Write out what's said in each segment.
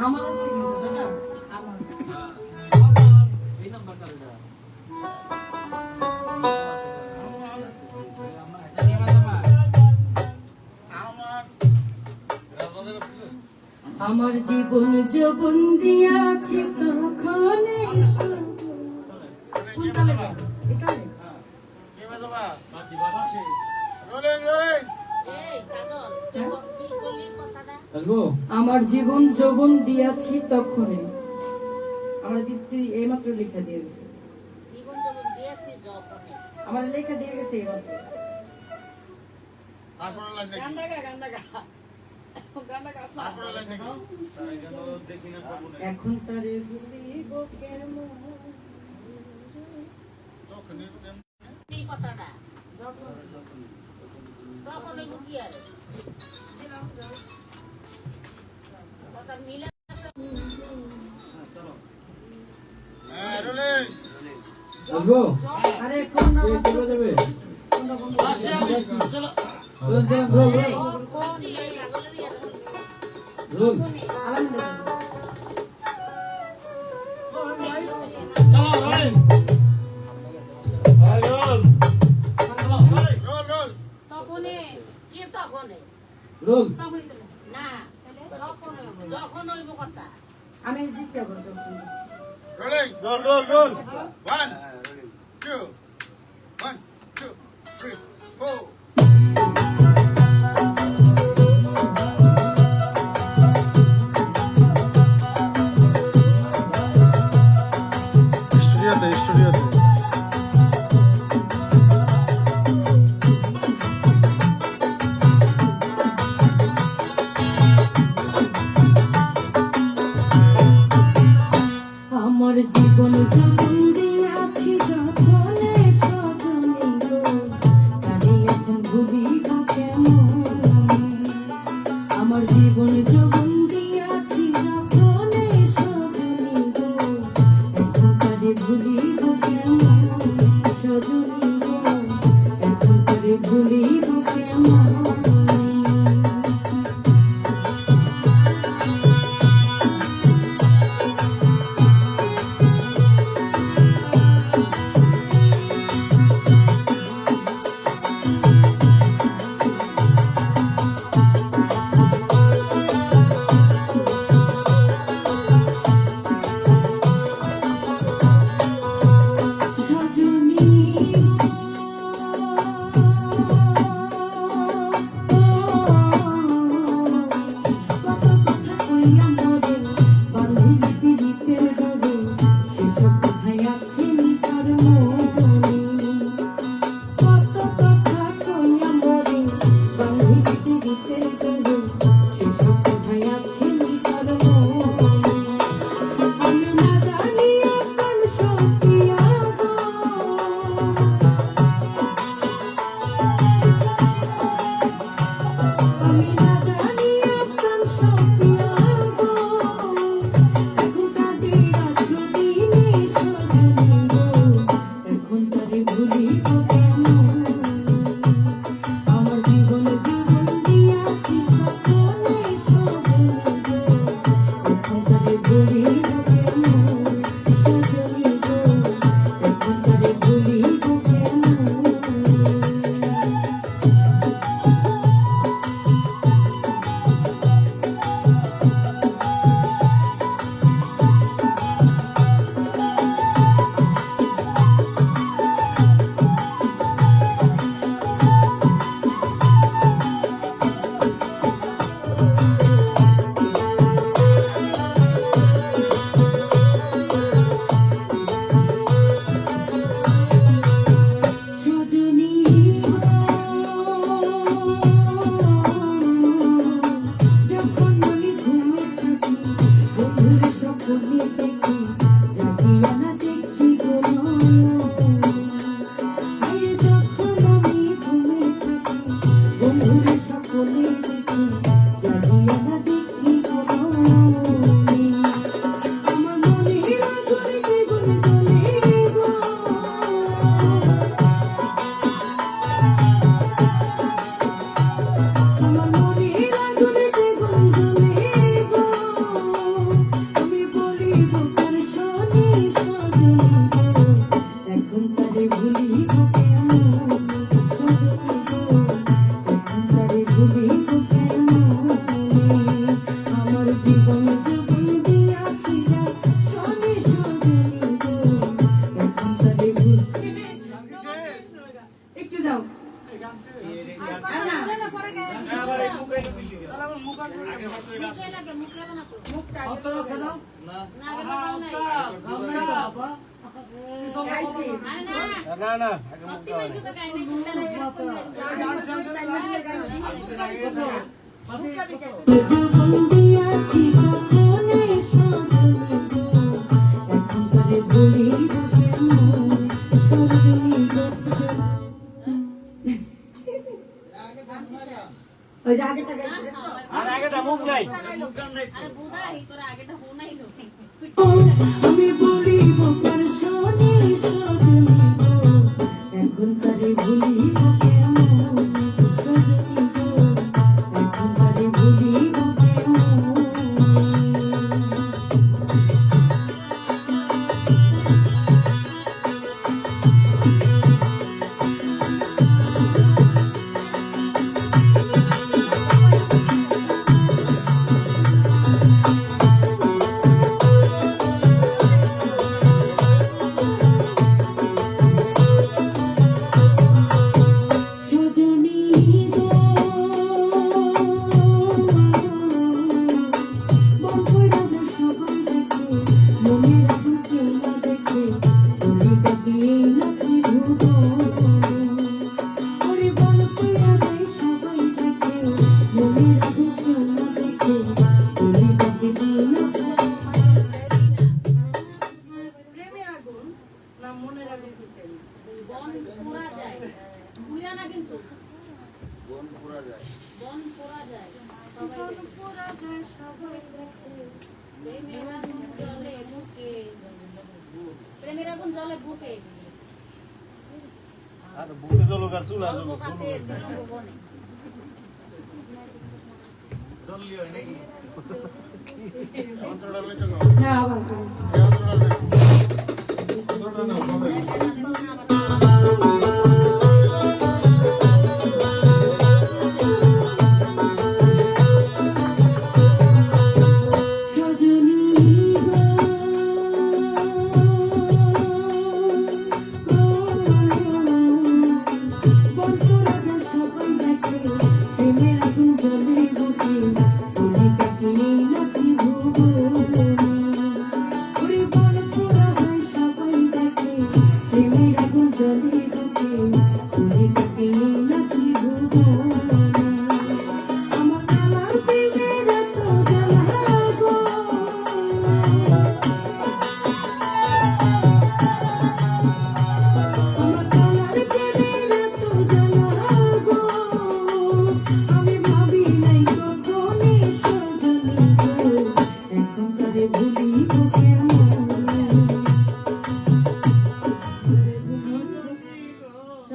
আমার আছে কিন্তু দাদা আমার এই নাম্বারটা দাদা আমার জীবন যৌবন দিয়াছি তখনে আমার জীবন যৌবন দিয়াছি তখনে আমরা দিদি এইমাত্র লেখা দিয়ে গেছে আমার লেখা দিয়ে গেছে এইমাত্র এখন তারে ভুলিব কেন আরে কোন যাবে রোল আমি দিছি আবার রোলিং রোল 1 2 1 2 3 4 Estudiate. আমার জীবন যৌবন দিয়াছি যখনে গাইছি না না ওই যে আগেটা গাইছি আর আগেটা মুখ নাই আমি বলিব কার শোনে সজনী গো এখন তারে ভুলিব কেমন সজনী গো এখন তারে ভুলিব কেমন প্রেমের আগুন জলে বুকে আর বুকে জলক আর চুলা জলক হ্যাঁ আবার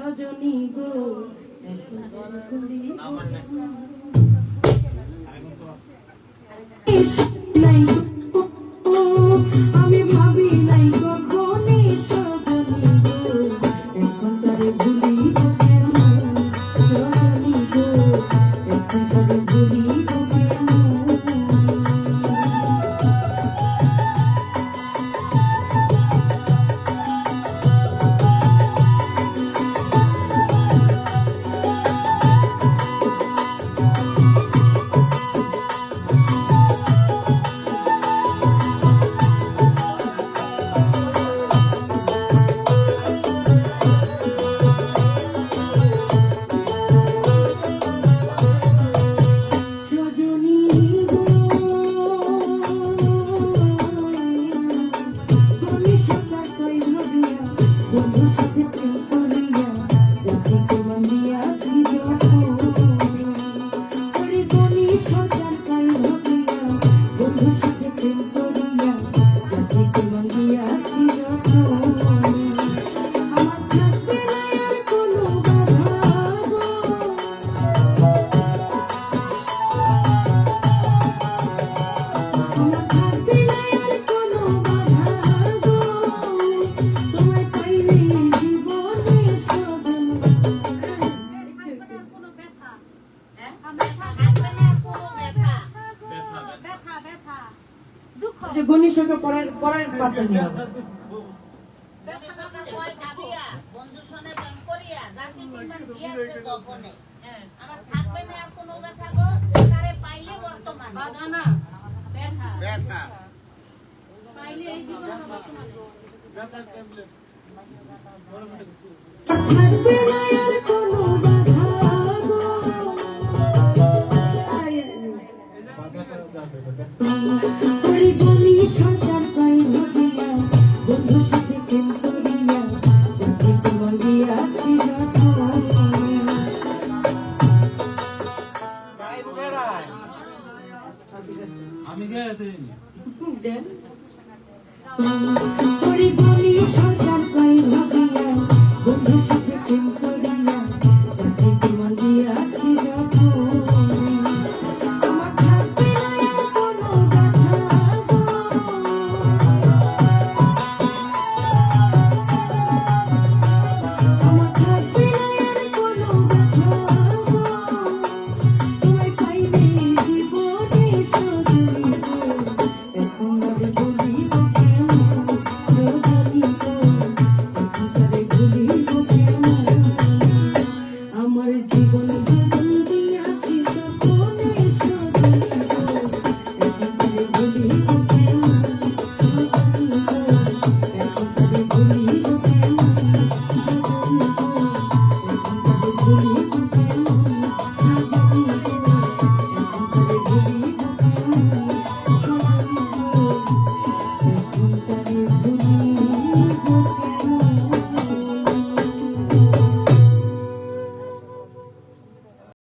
সজনী গো আমি ভাবি নাই কখনই সজনী গো এখন তারে ভুলিব কেমন সজনী গো এখন তারে ভুলিব কেমন গণিশকে পরের পাতা নিয়ে আমার থাকবে না আর কোনো ব্যথা গো তারে পাইলে বর্তমান বাধা না ব্যথা ব্যথা থাকবে না আর কোনো বাধা গো। ওরে বলি সরকার পাই ভাবিয়া বন্ধুর সাথে প্রেম করিয়া যাকে তোমার দিয়াছি যখন আমি গেয়ে দিই দেন ওরে বলি সরকার পাই ভাবিয়া বন্ধুর সাথে প্রেম করিয়া যাকে তোমার দিয়াছি যখন আমার থাকবে না আর কোনো বাধা গো। আমার থাকবে না আর কোনো বাধা গো। তোমায় পাইলে জীবনে সজনী গো, এখন আর ভুলিব কেন সজনী গো, এখন আর ভুলিব কেন। আমার জীবন যখন দিয়াছি তখনে সজনী গো, এখন আর ভুলিব কেন সজনী গো, এখন আর ভুলিব কেন সজনী গো, এখন আর ভুলিব